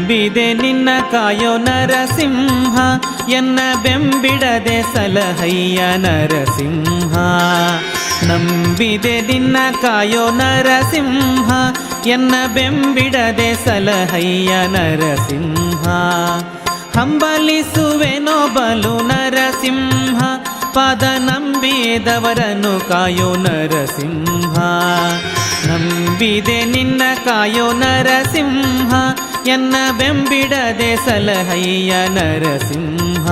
ನಂಬಿದೆ ನಿನ್ನ ಕಾಯೋ ನರಸಿಂಹ ಎನ್ನ ಬೆಂಬಿಡದೆ ಸಲಹಯ್ಯ ನರಸಿಂಹ. ನಂಬಿದೆ ನಿನ್ನ ಕಾಯೋ ನರಸಿಂಹ ಎನ್ನ ಬೆಂಬಿಡದೆ ಸಲಹಯ್ಯ ನರಸಿಂಹ. ಹಂಬಲಿಸುವೆನೋ ಬಲು ನರಸಿಂಹ ಪಾದ ನಂಬಿದವರನ್ನು ಕಾಯೋ ನರಸಿಂಹ. ನಂಬಿದೆ ನಿನ್ನ ಕಾಯೋ ನರಸಿಂಹ ಎನ್ನ ಬೆಂಬಿಡದೆ ಸಲಹಯ್ಯ ನರಸಿಂಹ.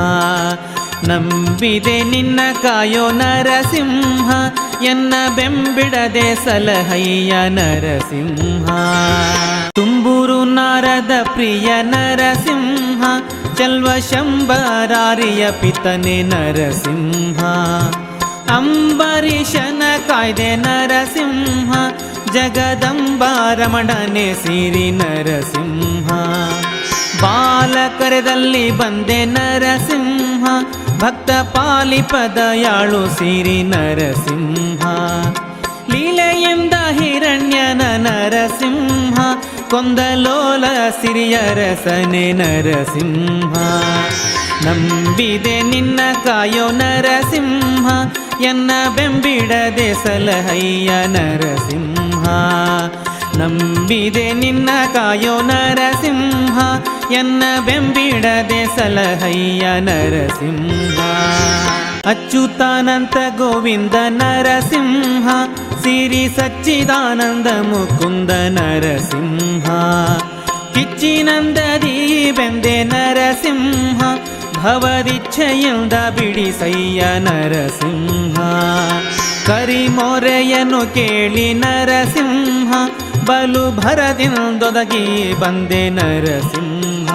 ನಂಬಿದೆ ನಿನ್ನ ಕಾಯೋ ನರಸಿಂಹ ಎನ್ನ ಬೆಂಬಿಡದೆ ಸಲಹಯ್ಯ ನರಸಿಂಹ. ತುಂಬೂರು ನಾರದ ಪ್ರಿಯ ನರಸಿಂಹ ಚಲ್ವ ಶಂಬರಾರಿಯ ಪಿತನೆ ನರಸಿಂಹ. ಅಂಬರೀಷನ ಕಾಯ್ದೆ ನರಸಿಂಹ ಜಗದಂಬಾರಮಣನೆ ಸಿರಿ ನರಸಿಂಹ. ಬಾಲಕರದಲ್ಲಿ ಬಂದೆ ನರಸಿಂಹ ಭಕ್ತ ಪಾಲಿಪದ ಯಾಳು ಸಿರಿ ನರಸಿಂಹ. ಲೀಲೆಯಿಂದ ಹಿರಣ್ಯನ ನರಸಿಂಹ ಕೊಂದಲೋಲ ಸಿರಿಯ ರಸನೆ ನರಸಿಂಹ. ನಂಬಿದೆ ನಿನ್ನ ಕಾಯೋ ನರಸಿಂಹ ಎನ್ನ ಬೆಂಬಿಡದೆ ಸಲಹಯ್ಯ ನರಸಿಂಹ. ನಂಬಿದೆ ನಿನ್ನ ಕಾಯೋ ನರಸಿಂಹ ಎನ್ನ ಬೆಂಬಿಡದೆ ಸಲಹಯ್ಯ ನರಸಿಂಹ. ಅಚ್ಯುತಾನಂತ ಗೋವಿಂದ ನರಸಿಂಹ ಸಿರಿ ಸಚ್ಚಿದಾನಂದ ಮುಕುಂದ ನರಸಿಂಹ. ಕಿಚ್ಚಿನಂದದಿ ಬೆಂದೆ ನರಸಿಂಹ ಭವದಿಚ್ಛೆಯಿಂದ ಬಿಡಿಸಯ್ಯ ನರಸಿಂಹ. ಕರಿಮೊರೆಯನ್ನು ಕೇಳಿ ನರಸಿಂಹ ಬಲು ಭರದಿಂದೊದಗಿ ಬಂದೆ ನರಸಿಂಹ.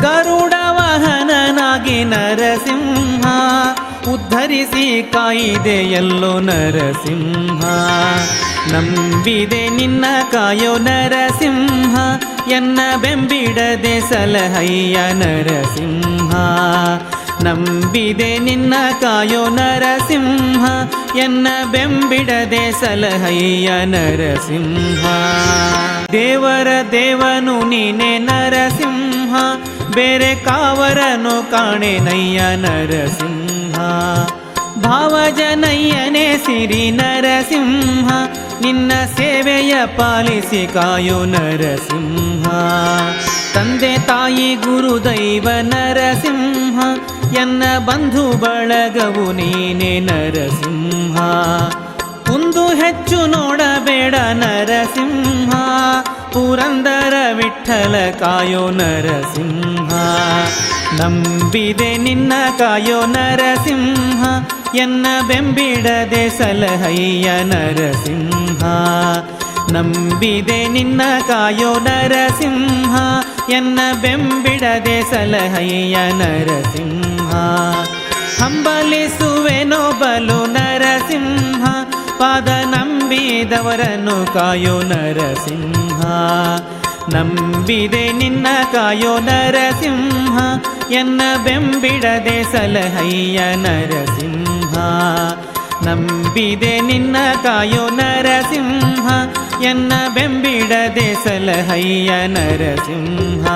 ಗರುಡ ವಾಹನನಾಗಿ ನರಸಿಂಹ ಉದ್ಧರಿಸಿ ಕಾಯಿದೆ ಎಲ್ಲೋ ನರಸಿಂಹ. ನಂಬಿದೆ ನಿನ್ನ ಕಾಯೋ ನರಸಿಂಹ ಎನ್ನ ಬೆಂಬಿಡದೆ ಸಲಹಯ್ಯ ನರಸಿಂಹ. ನಂಬಿದೆ ನಿನ್ನ ಕಾಯೋ ನರಸಿಂಹ ಎನ್ನ ಬೆಂಬಿಡದೆ ಸಲಹಯ್ಯ ನರಸಿಂಹ. ದೇವರ ದೇವನು ನೀನೆ ನರಸಿಂಹ ಬೇರೆ ಕಾವರನು ಕಾಣೆನಯ್ಯ ನರಸಿಂಹ. ಭಾವಜನಯ್ಯನೇ ಸಿರಿ ನರಸಿಂಹ ನಿನ್ನ ಸೇವೆಯ ಪಾಲಿಸಿ ಕಾಯೋ ನರಸಿಂಹ. ತಂದೆ ತಾಯಿ ಗುರುದೈವ ನರಸಿಂಹ ಎನ್ನ ಬಂಧು ಬಳಗವು ನೀನೆ ನರಸಿಂಹ. ಕುಂದು ಹೆಚ್ಚು ನೋಡಬೇಡ ನರಸಿಂಹ ಪುರಂದರ ವಿಠ್ಠಲ ಕಾಯೋ ನರಸಿಂಹ. ನಂಬಿದೆ ನಿನ್ನ ಕಾಯೋ ನರಸಿಂಹ ಎನ್ನ ಬೆಂಬಿಡದೆ ಸಲಹಯ್ಯ ನರಸಿಂಹ. ನಂಬಿದೆ ನಿನ್ನ ಕಾಯೋ ನರಸಿಂಹ ಎನ್ನ ಬೆಂಬಿಡದೆ ಸಲಹಯ್ಯ ನರಸಿಂಹ. ಹಂಬಲಿಸುವೆನೋ ಬಲು ನರಸಿಂಹ ಪಾದ ನಂಬಿದವರನ್ನು ಕಾಯೋ ನರಸಿಂಹ. ನಂಬಿದೆ ನಿನ್ನ ಕಾಯೋ ನರಸಿಂಹ ಎನ್ನ ಬೆಂಬಿಡದೆ ಸಲಹಯ್ಯ ನರಸಿಂಹ. ನಂಬಿದೆ ನಿನ್ನ ಕಾಯೋ ನರಸಿಂಹ ಎನ್ನ ಬೆಂಬಿಡದೆ ಸಲಹಯ್ಯ ನರಸಿಂಹ.